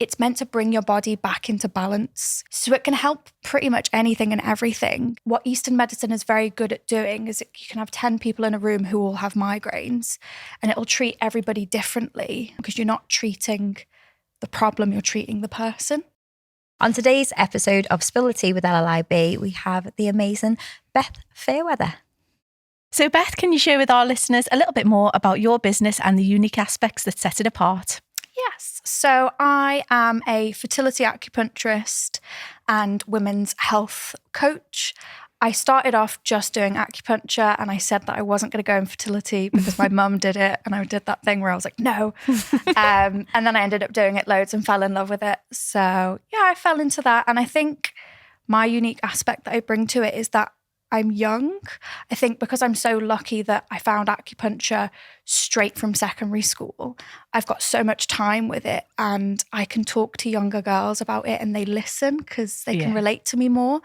it's meant to bring your body back into balance. So it can help pretty much anything and everything. What Eastern medicine is very good at doing is you can have 10 people in a room who all have migraines, and it'll treat everybody differently because you're not treating the problem, you're treating the person. On today's episode of Spill the Tea with LLIB, we have the amazing Beth Fairweather. So Beth, can you share with our listeners a little bit more about your business and the unique aspects that set it apart? Yes. So I am a fertility acupuncturist and women's health coach. I started off just doing acupuncture, and I said that I wasn't going to go in fertility because my mum did it, and I did that thing where I was like, no. And then I ended up doing it loads and fell in love with it. So yeah, I fell into that. And I think my unique aspect that I bring to it is that I'm young. I think because I'm so lucky that I found acupuncture straight from secondary school, I've got so much time with it, and I can talk to younger girls about it and they listen because they can relate to me more.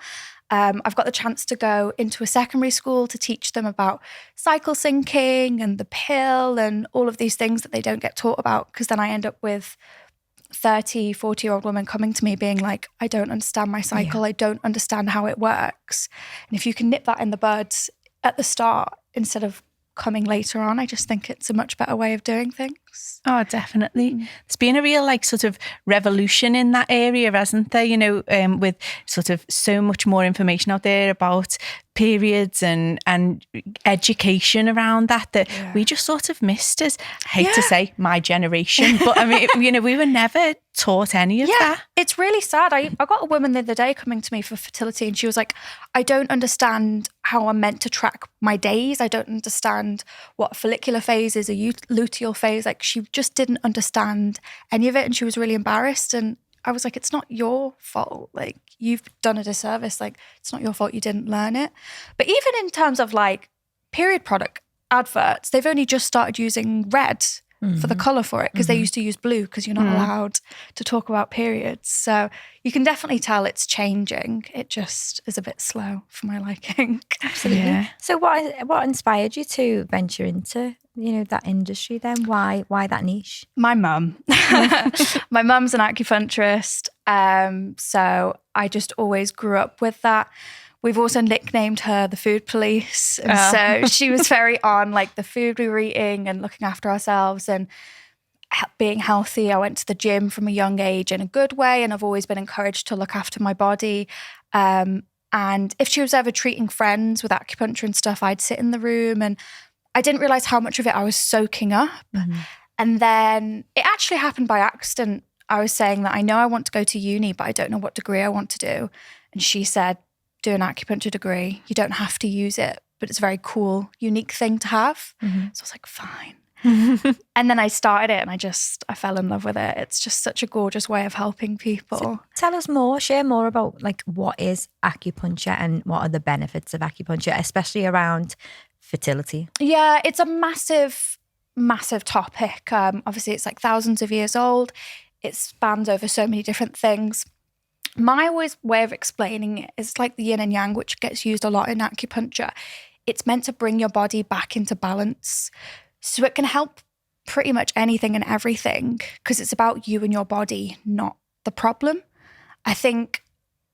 I've got the chance to go into a secondary school to teach them about cycle syncing and the pill and all of these things that they don't get taught about, because then I end up with 30, 40-year-old women coming to me being like, I don't understand my cycle. I don't understand how it works. And if you can nip that in the bud at the start instead of coming later on, I just think it's a much better way of doing things. Oh, definitely. There's been a real sort of revolution in that area, hasn't there? You know, with sort of so much more information out there about periods and education around that we just sort of missed as, I hate to say, my generation, but I mean, you know, we were never taught any of that. It's really sad. I got a woman the other day coming to me for fertility, and she was like, I don't understand how I'm meant to track my days. I don't understand what a follicular phase is, a luteal phase. Like, she just didn't understand any of it, and she was really embarrassed. And I was like, it's not your fault. Like, you've done a disservice. Like, it's not your fault you didn't learn it. But even in terms of like period product adverts, they've only just started using red for the colour for it, because they used to use blue because you're not allowed to talk about periods. So you can definitely tell it's changing. It just is a bit slow for my liking. Absolutely. Yeah. So what inspired you to venture into, you know, that industry then? Why that niche? My mum. My mum's an acupuncturist. So I just always grew up with that. We've also nicknamed her the food police. And so she was very on like the food we were eating and looking after ourselves and being healthy. I went to the gym from a young age in a good way, and I've always been encouraged to look after my body. And if she was ever treating friends with acupuncture and stuff, I'd sit in the room, and I didn't realize how much of it I was soaking up. And then it actually happened by accident. I was saying that I know I want to go to uni, but I don't know what degree I want to do. And she said, do an acupuncture degree. You don't have to use it, but it's a very cool, unique thing to have. So I was like, fine. And then I started it, and I fell in love with it. It's just such a gorgeous way of helping people. So tell us more, share more about like what is acupuncture and what are the benefits of acupuncture, especially around fertility. Yeah, it's a massive, massive topic. Obviously, it's like thousands of years old. It spans over so many different things. My way of explaining it is like the yin and yang, which gets used a lot in acupuncture. It's meant to bring your body back into balance. So it can help pretty much anything and everything, because it's about you and your body, not the problem. I think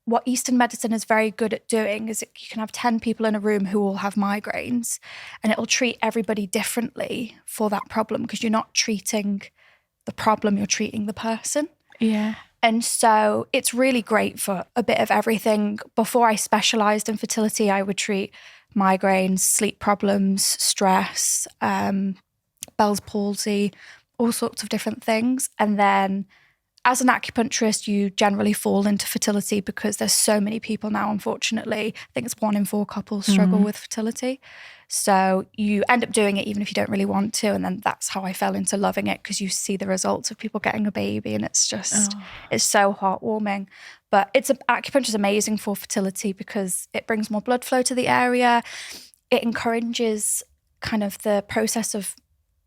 what Eastern medicine is very good at doing is you can have 10 people in a room who all have migraines, and it'll treat everybody differently for that problem, because you're not treating the problem, you're treating the person. Yeah. And so it's really great for a bit of everything. Before I specialised in fertility, I would treat migraines, sleep problems, stress, Bell's palsy, all sorts of different things. And then as an acupuncturist, you generally fall into fertility because there's so many people now, unfortunately. I think it's 1 in 4 couples struggle with fertility. So you end up doing it even if you don't really want to. And then that's how I fell into loving it, because you see the results of people getting a baby, and it's just, it's so heartwarming. But acupuncture is amazing for fertility because it brings more blood flow to the area. It encourages kind of the process of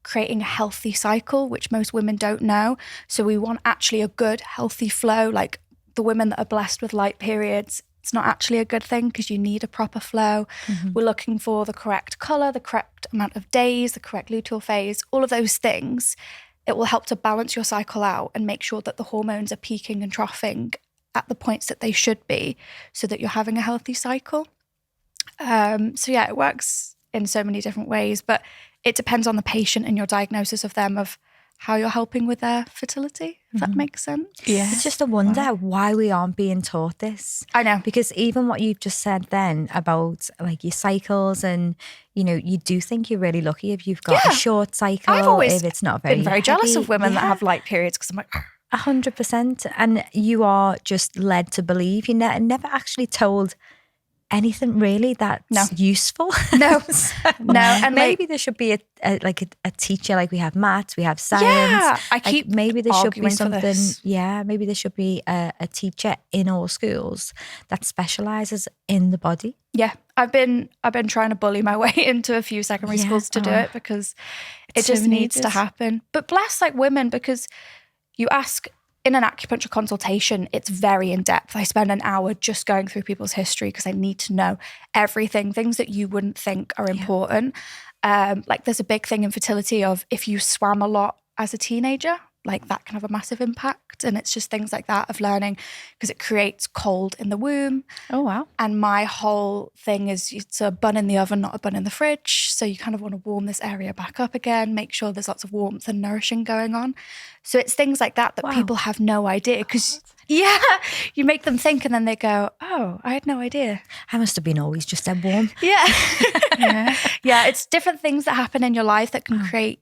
creating a healthy cycle, which most women don't know. So we want actually a good, healthy flow. Like the women that are blessed with light periods, it's not actually a good thing because you need a proper flow. We're looking for the correct colour, the correct amount of days, the correct luteal phase, all of those things. it will help to balance your cycle out and make sure that the hormones are peaking and troughing at the points that they should be, so that you're having a healthy cycle. So yeah, it works in so many different ways, but it depends on the patient and your diagnosis of them, of how you're helping with their fertility, if that makes sense. Yeah. It's just a wonder why we aren't being taught this. I know. Because even what you've just said then about like your cycles, and you know, you do think you're really lucky if you've got a short cycle. I've always if it's not been very jealous heavy. of women that have light periods, because I'm like, 100%. And you are just led to believe. You're never actually told anything really that's useful. No. No. And maybe there should be a teacher, like we have maths, we have science. Yeah, I keep maybe there should be arguing for something. this. Yeah, maybe there should be a teacher in all schools that specialises in the body. yeah, I've been trying to bully my way into a few secondary schools to do it, because it just needs to happen. But bless like women, because you ask in an acupuncture consultation, it's very in depth. I spend an hour just going through people's history, because I need to know everything, things that you wouldn't think are important. Like there's a big thing in fertility of if you swam a lot as a teenager, like that can have a massive impact. And it's just things like that of learning, because it creates cold in the womb. Oh, wow. And my whole thing is it's a bun in the oven, not a bun in the fridge. So you kind of want to warm this area back up again, make sure there's lots of warmth and nourishing going on. So it's things like that people have no idea, because you make them think and then they go, oh, I had no idea. I must have been always just dead warm. Yeah. Yeah, it's different things that happen in your life that can create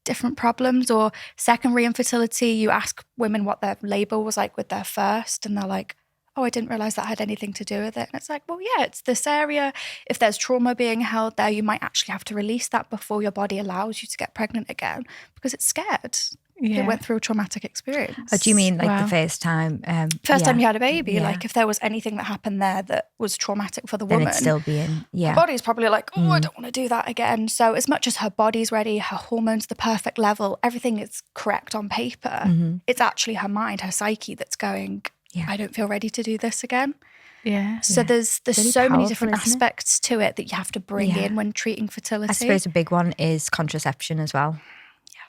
different problems. Or secondary infertility, you ask women what their labour was like with their first, and they're like, oh, I didn't realise that had anything to do with it. And it's like, well, yeah, it's this area. If there's trauma being held there, you might actually have to release that before your body allows you to get pregnant again, because it's scared. It went through a traumatic experience. Oh, do you mean like the first time? First time you had a baby, like if there was anything that happened there that was traumatic for the woman, it's still being, her body's probably like, oh, I don't want to do that again. So as much as her body's ready, her hormones the perfect level, everything is correct on paper, it's actually her mind, her psyche that's going, I don't feel ready to do this again. Yeah. So there's Really so many powerful, different isn't it? aspects to it that you have to bring in when treating fertility. I suppose a big one is contraception as well.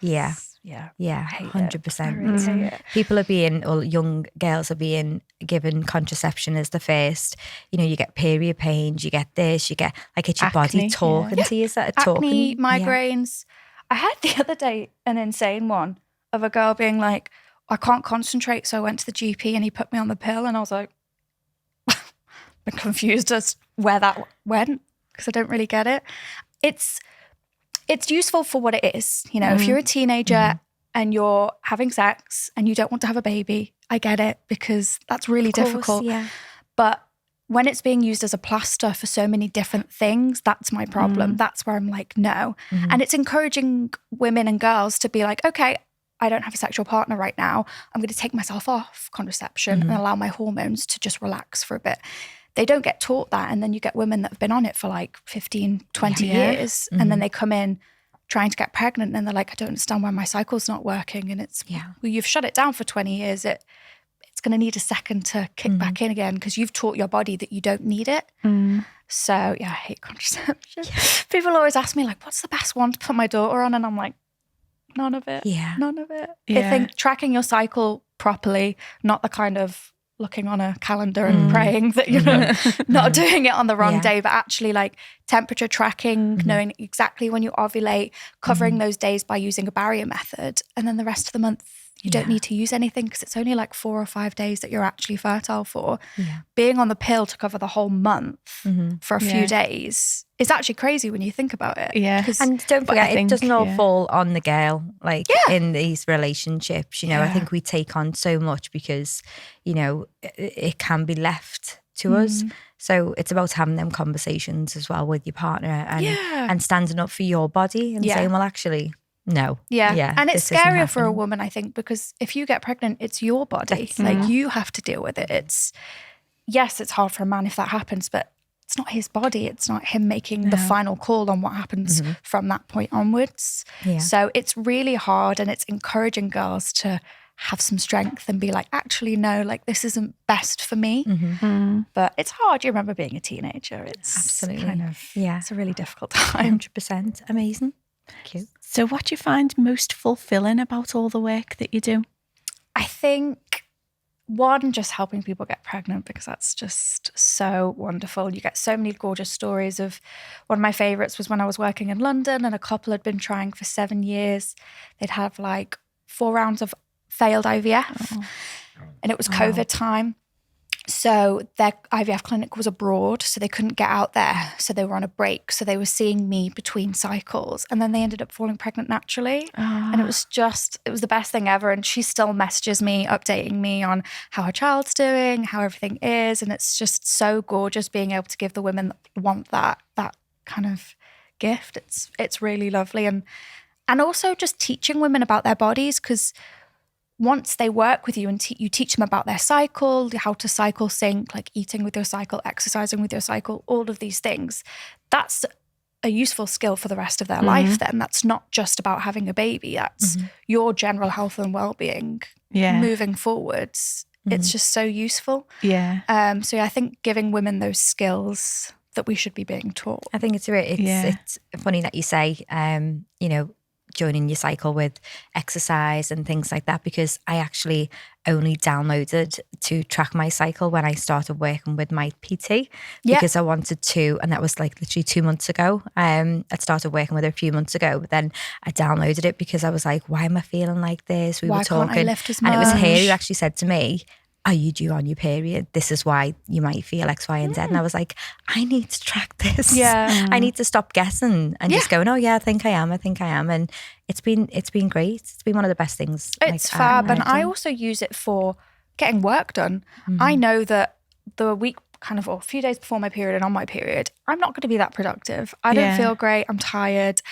Yeah. Yeah, I hate 100%. I really hate it. People are being, or young girls are being given contraception as the first. You know, you get period pains, you get this, you get like it's your body Acne, talking to you. Is that Acne, talking? migraines. I had the other day an insane one of a girl being like, I can't concentrate, so I went to the GP and he put me on the pill, and I was like, I'm confused as where that went, because I don't really get it. It's useful for what it is. You know, if you're a teenager and you're having sex and you don't want to have a baby, I get it, because that's really difficult. Yeah. But when it's being used as a plaster for so many different things, that's my problem. That's where I'm like, no. And it's encouraging women and girls to be like, okay, I don't have a sexual partner right now. I'm going to take myself off contraception and allow my hormones to just relax for a bit. They don't get taught that. And then you get women that have been on it for like 15, 20 years. And then they come in trying to get pregnant and they're like, I don't understand why my cycle's not working. And it's, well, you've shut it down for 20 years. It's going to need a second to kick back in again, because you've taught your body that you don't need it. So yeah, I hate contraception. People always ask me like, what's the best one to put my daughter on? And I'm like, none of it. None of it. I think tracking your cycle properly, not the kind of looking on a calendar and praying that you're not doing it on the wrong day, but actually like temperature tracking, knowing exactly when you ovulate, covering those days by using a barrier method. And then the rest of the month, you don't need to use anything, because it's only like 4 or 5 days that you're actually fertile for. Being on the pill to cover the whole month for a few days is actually crazy when you think about it. And don't forget, it doesn't all fall on the girl, like in these relationships. You know, I think we take on so much because, you know, it can be left to us. So it's about having them conversations as well with your partner and standing up for your body and saying, well, actually, no. And it's this isn't scarier for a happening. woman, I think, because if you get pregnant, it's your body. Like you have to deal with it. It's hard for a man if that happens, but it's not his body. It's not him making the final call on what happens from that point onwards. So it's really hard, and it's encouraging girls to have some strength and be like, actually, no, like this isn't best for me. But it's hard. You remember being a teenager. It's Absolutely. kind of, Yeah. it's a really difficult time. 100%. Amazing. Cute. So what do you find most fulfilling about all the work that you do? I think one, just helping people get pregnant, because that's just so wonderful. You get so many gorgeous stories of, one of my favorites was when I was working in London and a couple had been trying for 7 years. They'd have like 4 rounds of failed IVF and it was COVID time. So their IVF clinic was abroad, so they couldn't get out there. So they were on a break. So they were seeing me between cycles. And then they ended up falling pregnant naturally. And it was the best thing ever. And she still messages me, updating me on how her child's doing, how everything is. And it's just so gorgeous being able to give the women that want that kind of gift. It's really lovely. And also just teaching women about their bodies, because once they work with you and you teach them about their cycle, how to cycle sync, like eating with your cycle, exercising with your cycle, all of these things, that's a useful skill for the rest of their life then. That's not just about having a baby. That's your general health and well-being moving forwards. It's just so useful. So I think giving women those skills that we should be being taught. I think it's funny that you say, joining your cycle with exercise and things like that, because I actually only downloaded to track my cycle when I started working with my PT, because I wanted to, and that was like literally 2 months ago. I'd started working with her a few months ago, but then I downloaded it because I was like, why am I feeling like this? We were talking, can't I lift as much? And it was her who actually said to me, are you due on your period? This is why you might feel X, Y, and Z. And I was like, I need to track this. I need to stop guessing and just going, oh yeah, I think I am. And it's been great. It's been one of the best things. It's fab. And I also use it for getting work done. I know that the week or a few days before my period and on my period, I'm not going to be that productive. I don't feel great. I'm tired.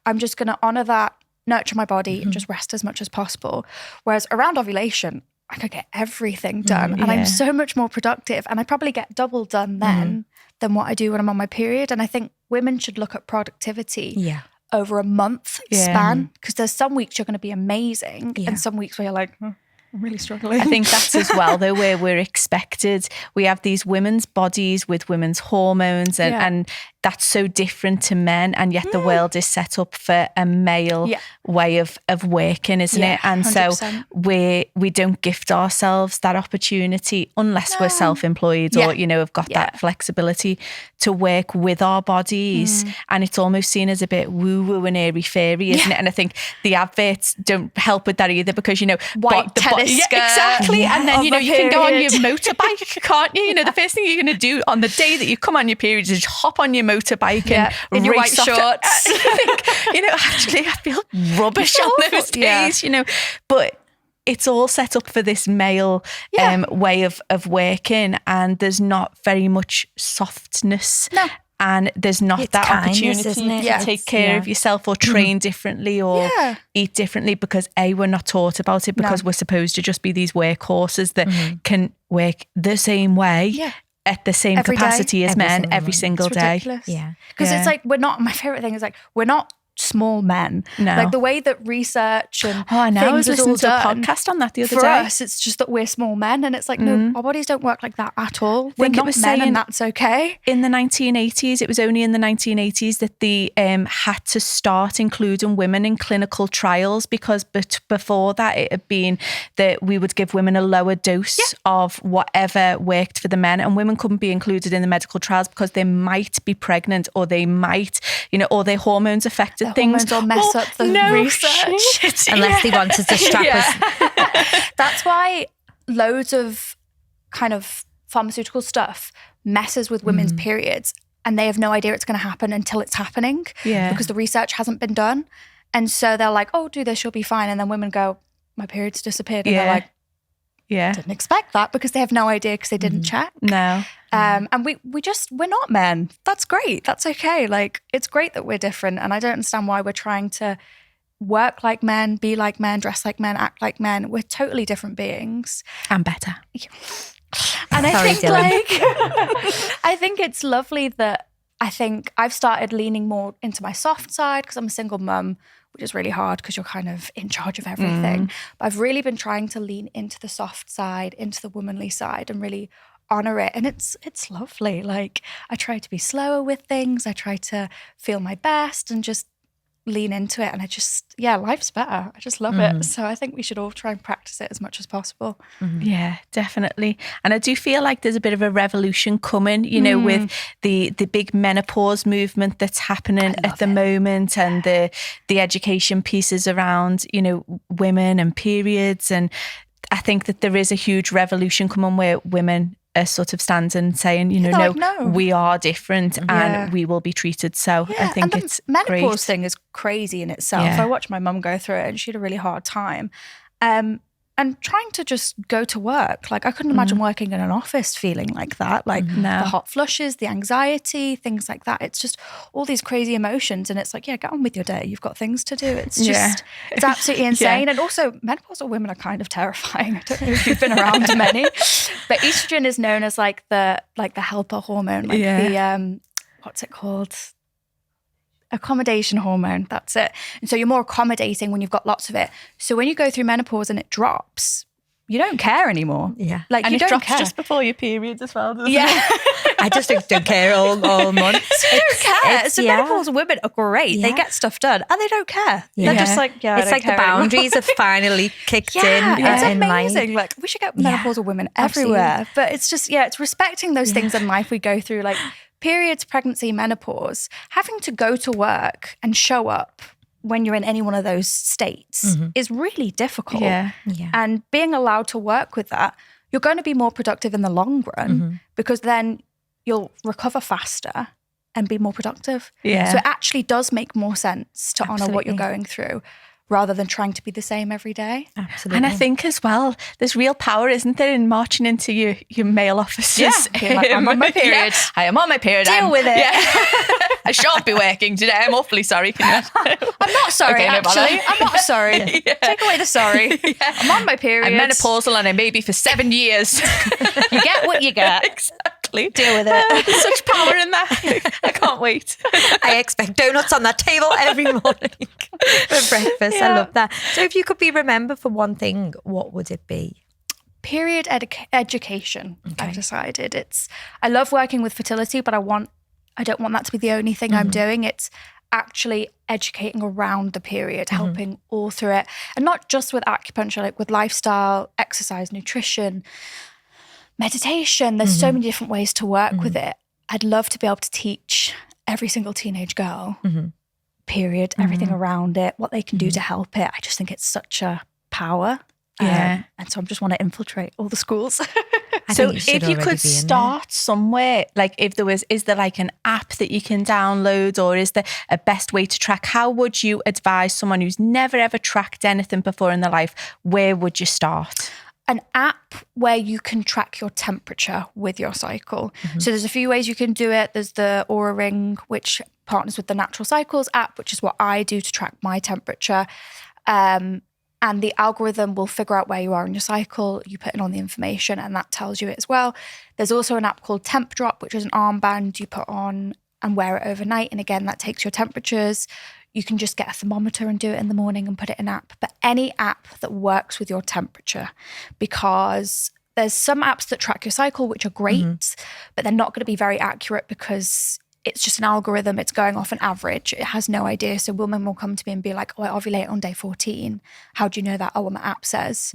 I'm just going to honor that, nurture my body and just rest as much as possible. Whereas around ovulation, I could get everything done and I'm so much more productive, and I probably get double done then than what I do when I'm on my period. And I think women should look at productivity over a month span, because there's some weeks you're going to be amazing and some weeks where you're like, I'm really struggling. I think that's as well, though, where we're expected. We have these women's bodies with women's hormones and that's so different to men, and yet the world is set up for a male way of working, isn't it? And 100%. So we don't gift ourselves that opportunity unless we're self-employed or, have got that flexibility to work with our bodies. And it's almost seen as a bit woo-woo and airy-fairy, isn't it? And I think the adverts don't help with that either, because, white tennis skirt. Exactly. And then, you can go on your motorbike, can't you? The first thing you're going to do on the day that you come on your period is hop on your motorbike and in your white shorts. Actually, I feel rubbish on those days, But it's all set up for this male way of working, and there's not very much softness. No. And there's not it's that kindness, opportunity to take care of yourself or train differently or eat differently, because we're not taught about it, because we're supposed to just be these workhorses that can work the same way at the same capacity as men every single day. Ridiculous. Because it's like, my favorite thing is like, we're not small men. No. Like the way that research and I was listening to a podcast on that the other day. For us, it's just that we're small men, and it's like, no, our bodies don't work like that at all. We're not men, and that's okay. In the 1980s, it was only in the 1980s that they had to start including women in clinical trials, because before that it had been that we would give women a lower dose of whatever worked for the men, and women couldn't be included in the medical trials because they might be pregnant, or they might, or their hormones affected things, or mess up the research. Unless they wanted to strap us. That's why loads of kind of pharmaceutical stuff messes with women's periods, and they have no idea it's going to happen until it's happening, because the research hasn't been done. And so they're like, oh, do this, you'll be fine. And then women go, my period's disappeared. And they're like, didn't expect that, because they have no idea, because they didn't check. No. And we're not men. That's great. That's okay. Like, it's great that we're different. And I don't understand why we're trying to work like men, be like men, dress like men, act like men. We're totally different beings. And better. And I think it's lovely that I've started leaning more into my soft side, because I'm a single mum, which is really hard because you're kind of in charge of everything. But I've really been trying to lean into the soft side, into the womanly side, and really honor it. And it's lovely. Like, I try to be slower with things. I try to feel my best and just lean into it, and life's better. I just love it. So I think we should all try and practice it as much as possible. Yeah, definitely. And I do feel like there's a bit of a revolution coming, you know, with the big menopause movement that's happening at the moment, and the education pieces around, you know, women and periods. And I think that there is a huge revolution coming where women are sort of standing and saying, you know, no, we are different and we will be treated. So I think and it's menopause great. thing is crazy in itself. I watched my mum go through it, and she had a really hard time. And trying to just go to work. Like, I couldn't imagine working in an office feeling like that. Like the hot flushes, the anxiety, things like that. It's just all these crazy emotions. And it's like, get on with your day. You've got things to do. It's just, it's absolutely insane. And also, menopausal women are kind of terrifying. I don't know if you've been around many. But estrogen is known as like the helper hormone. Like the, what's it called? Accommodation hormone, that's it. And so you're more accommodating when you've got lots of it. So when you go through menopause and it drops, you don't care anymore. Yeah. Like, and you it don't drops care. just before your periods as well, doesn't it? I just don't care all month. So you don't care. So menopausal women are great. They get stuff done and they don't care. They're just like, it's like the boundaries have finally kicked in. It's amazing. Like, we should get menopausal women everywhere. But it's just, it's respecting those things in life we go through, like periods, pregnancy, menopause. Having to go to work and show up when you're in any one of those states is really difficult. And being allowed to work with that, you're going to be more productive in the long run because then you'll recover faster and be more productive. So it actually does make more sense to honour what you're going through, rather than trying to be the same every day. Absolutely. And I think as well, there's real power, isn't there, in marching into your male offices. Like, I'm on my period. I am on my period. Deal with it. I shan't be working today. I'm awfully sorry. I'm not sorry, actually. I'm not sorry. Take away the sorry. I'm on my period. I'm menopausal and I may be for 7 years. You get what you get. Exactly. Deal with it. There's such power in that. I can't wait. I expect donuts on that table every morning for breakfast. I love that. So if you could be remembered for one thing, what would it be? Period education. I've decided I love working with fertility, but I don't want that to be the only thing I'm doing. It's actually educating around the period, helping all through it. And not just with acupuncture, like with lifestyle, exercise, nutrition, meditation. There's so many different ways to work with it. I'd love to be able to teach every single teenage girl, period, everything around it, what they can do to help it. I just think it's such a power. And so I just want to infiltrate all the schools. So if you could start somewhere, like is there like an app that you can download, or is there a best way to track? How would you advise someone who's never ever tracked anything before in their life? Where would you start? An app where you can track your temperature with your cycle. So there's a few ways you can do it. There's the Aura Ring, which partners with the Natural Cycles app, which is what I do to track my temperature. And the algorithm will figure out where you are in your cycle. You put in all the information and that tells you it as well. There's also an app called Temp Drop, which is an armband you put on and wear it overnight. And again, that takes your temperatures. You can just get a thermometer and do it in the morning and put it in an app. But any app that works with your temperature, because there's some apps that track your cycle, which are great, but they're not going to be very accurate because it's just an algorithm. It's going off an average. It has no idea. So women will come to me and be like, I ovulate on day 14. How do you know that? Oh, well, my app says.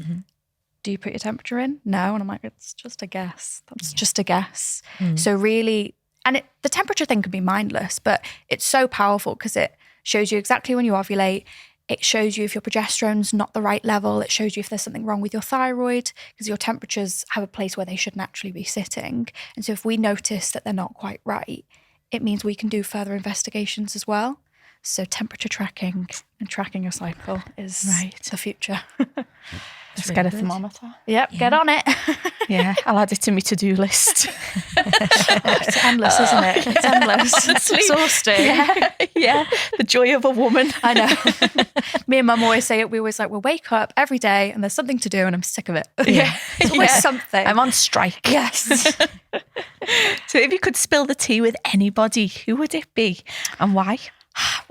Do you put your temperature in? No. And I'm like, it's just a guess. That's just a guess. So really, and the temperature thing can be mindless, but it's so powerful because it shows you exactly when you ovulate. It shows you if your progesterone's not the right level. It shows you if there's something wrong with your thyroid, because your temperatures have a place where they shouldn't actually be sitting. And so if we notice that they're not quite right, it means we can do further investigations as well. So temperature tracking and tracking your cycle is the future. Let's get a thermometer. Yep, get on it. I'll add it to my to-do list. It's endless, isn't it? It's endless. It's exhausting. Yeah, the joy of a woman. I know. Me and Mum always say it. We always like, we'll wake up every day and there's something to do and I'm sick of it. It's always something. I'm on strike. Yes. So if you could spill the tea with anybody, who would it be and why?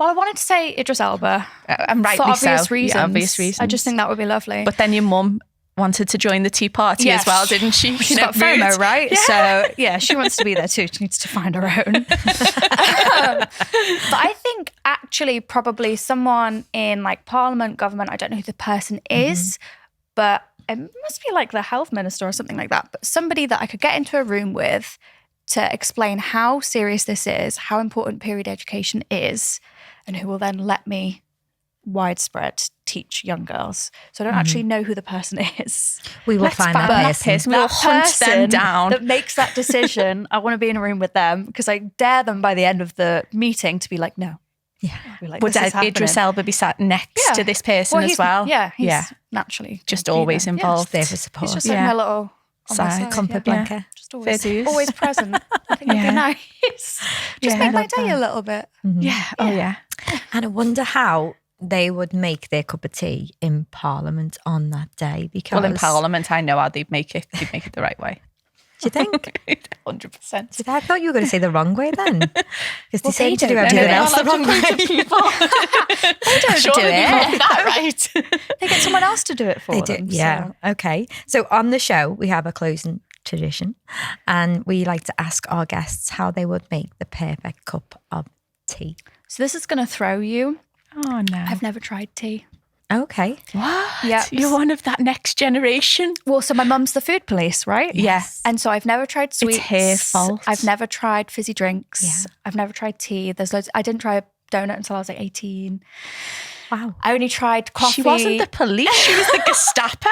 Well, I wanted to say Idris Elba. And rightly for obvious so. reasons. Yeah, obvious reasons. I just think that would be lovely. But then your mum wanted to join the tea party as well, didn't she? She's got FOMO, right? Yeah. So yeah, she wants to be there too. She needs to find her own. But I think actually probably someone in like Parliament, government, I don't know who the person is, but it must be like the health minister or something like that. But somebody that I could get into a room with to explain how serious this is, how important period education is, and who will then let me widespread teach young girls. So I don't actually know who the person is. We will find that person. We'll hunt them down. That makes that decision. I want to be in a room with them because I dare them by the end of the meeting to be like, no. Yeah. Like, would Idris Elba be sat next to this person as well? Yeah, he's naturally just always involved. There for support. He's just like my little comfort blanket. Just always present. I think it'd be nice. Just make my day a little bit. Yeah. Oh yeah. And I wonder how they would make their cup of tea in Parliament on that day, because in Parliament I know how they'd make it. They'd make it the right way. Do you think? 100%. I thought you were going to say the wrong way then. Because they seem to do everything else the wrong way. They don't do it. That right. They get someone else to do it for them. Yeah. So. Okay. So on the show, we have a closing tradition, and we like to ask our guests how they would make the perfect cup of tea. So this is going to throw you. Oh no. I've never tried tea. Okay. What? Yeah. You're one of that next generation. Well, so my mum's the food police, right? Yes. And so I've never tried sweets. It's her fault. I've never tried fizzy drinks. Yeah. I've never tried tea. There's loads. I didn't try a donut until I was like 18. Wow. I only tried coffee. She wasn't the police. She was the Gestapo.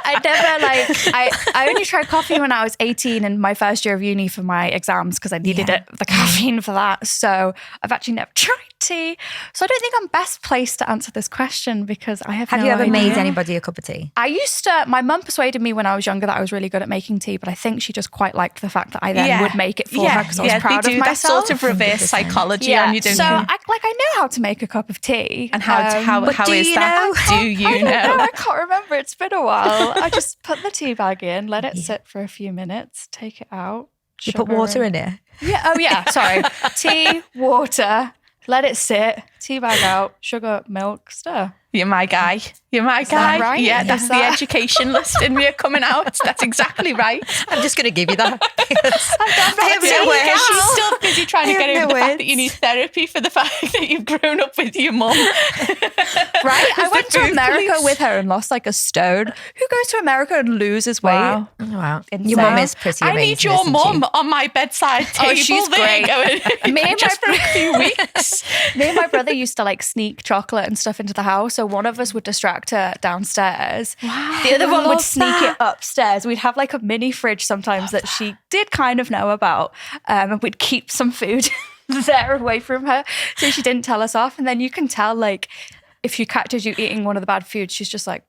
I only tried coffee when I was 18 in my first year of uni for my exams because I needed the caffeine for that. So I've actually never tried tea. So I don't think I'm best placed to answer this question because I have no idea. Have you ever made anybody a cup of tea? I used to, my mum persuaded me when I was younger that I was really good at making tea, but I think she just quite liked the fact that I then would make it for her because I was proud of myself. That sort of reverse psychology on you, don't so you? I know how to make a cup of tea. And how is that? Do you know? I can't remember. It's been a while. I just put the tea bag in, let it sit for a few minutes, take it out. You put water in it? Yeah. Oh yeah. Sorry. Tea, water, let it sit, tea bag out, sugar, milk, stir. You're my guy. You're my guy. Right? Yeah, that's the education list in me coming out. That's exactly right. I'm just going to give you that. She's still busy trying to get over the fact that you need therapy for the fact that you've grown up with your mum. Right? I went to America with her and lost like a stone. Who goes to America and loses weight? Wow. Your mum is pretty amazing. I need your mum on my bedside table. Oh, she's great. Me and just for a few weeks. Me and my brother used to like sneak chocolate and stuff into the house. So one of us would distract her downstairs. Wow, the other one would sneak it upstairs. We'd have like a mini fridge sometimes that she did kind of know about. And we'd keep some food there away from her so she didn't tell us off. And then you can tell like if she catches you eating one of the bad foods, she's just like,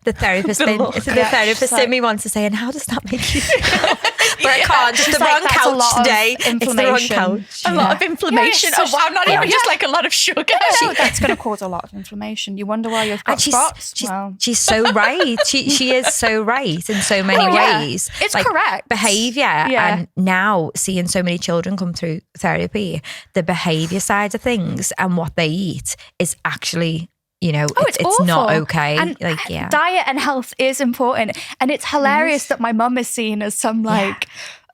the therapist in me wants to say, and how does that make you feel? But I can't. It's the wrong couch today. It's the wrong couch. A lot of inflammation. Yeah, oh wow, not even just like a lot of sugar. No, that's going to cause a lot of inflammation. You wonder why you've got spots. She's so right. She is so right in so many ways. It's like correct. Behaviour. And now seeing so many children come through therapy, the behaviour side of things and what they eat is actually, you know, it's not okay. And diet and health is important. And it's hilarious that my mum is seen as some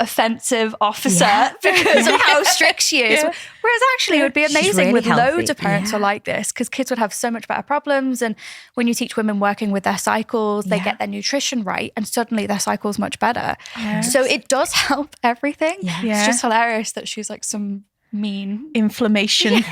offensive officer because of how strict she is. Yeah. Whereas actually it would be amazing really with healthy. Loads of parents are like this because kids would have so much better problems. And when you teach women working with their cycles, they get their nutrition right and suddenly their cycle's much better. Yes. So it does help everything. Yeah. It's just hilarious that she's like some mean inflammation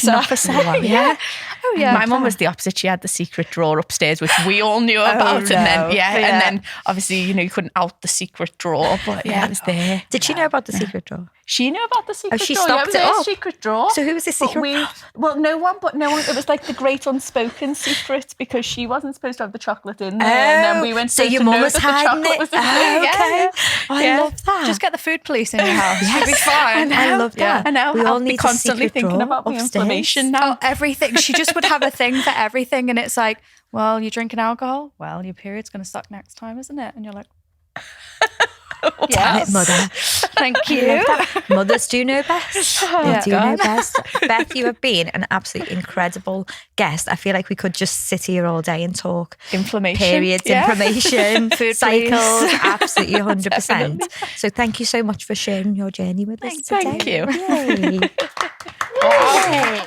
officer. Yeah. Oh yeah. My mum was the opposite. She had the secret drawer upstairs, which we all knew about. And then obviously, you know, you couldn't out the secret drawer, but it was there. Did she know about the secret drawer? She knew about the secret drawer. She stopped it up. Secret drawer. So who was the secret? No one. It was like the great unspoken secret because she wasn't supposed to have the chocolate in there. And then we went. So your mum was hiding it. Okay. I love that. Just get the food police in your house. You'll be fine. I love that. I know. I'll be constantly thinking about my inflammation now. Oh, everything. She just would have a thing for everything, and it's like, well, you're drinking alcohol. Well, your period's going to suck next time, isn't it? And you're like. Damn it, mother. Thank you. Mothers do know best. They do know best. Beth, you have been an absolutely incredible guest. I feel like we could just sit here all day and talk inflammation, periods, inflammation, food, cycles, absolutely 100%. So thank you so much for sharing your journey with us today. Thank you. Yay. Yay.